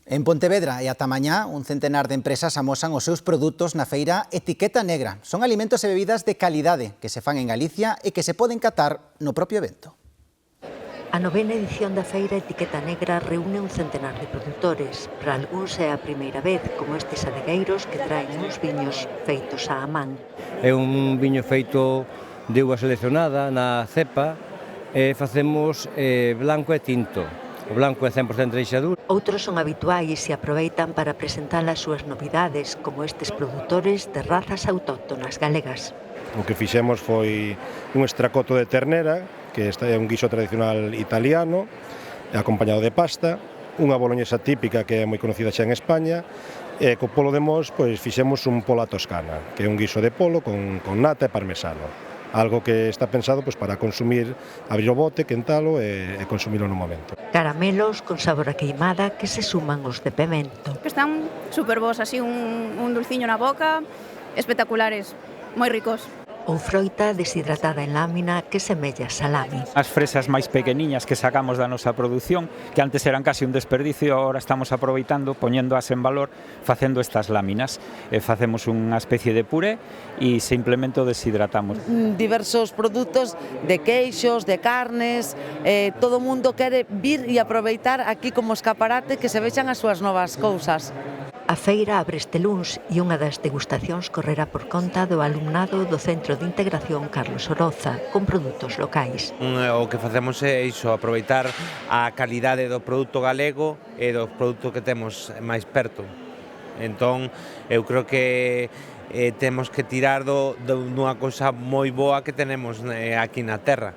En Pontevedra e ata mañá, un centenar de empresas amosan os seus produtos na feira Etiqueta Negra. Son alimentos e bebidas de calidade que se fan en Galicia e que se poden catar no propio evento. A novena edición da feira Etiqueta Negra reúne un centenar de produtores. Para algúns é a primeira vez, como estes adegueiros que traen uns viños feitos á man. É un viño feito de uva seleccionada na cepa e facemos blanco e tinto. O blanco é 100% reixadura. Outros son habituais e aproveitan para presentar as súas novidades, como estes produtores de razas autóctonas galegas. O que fixemos foi un estracoto de ternera, que é un guiso tradicional italiano, acompañado de pasta, unha boloñesa típica que é moi conocida xa en España, e co polo de mos pois, fixemos un polo a toscana, que é un guiso de polo con nata e parmesano. Algo que está pensado pois, para consumir, abrir o bote, quentalo e consumilo no momento. Caramelos con sabor a queimada que se suman os de pemento. Que están super bons, así un dulciño na boca, espectaculares, moi ricos. Ou froita deshidratada en lámina que semella salami. As fresas máis pequeniñas que sacamos da nosa produción, que antes eran casi un desperdicio, agora estamos aproveitando, poñéndoas en valor, facendo estas láminas. Facemos unha especie de puré e simplemente o deshidratamos. Diversos produtos de queixos, de carnes, todo o mundo quere vir e aproveitar aquí como escaparate que se vexan as súas novas cousas. A feira abre este luns e unha das degustacións correrá por conta do alumnado do Centro de Integración Carlos Oroza, con produtos locais. O que facemos é iso, aproveitar a calidade do produto galego e do produto que temos máis perto. Entón, eu creo que temos que tirar dunha cousa moi boa que tenemos aquí na terra.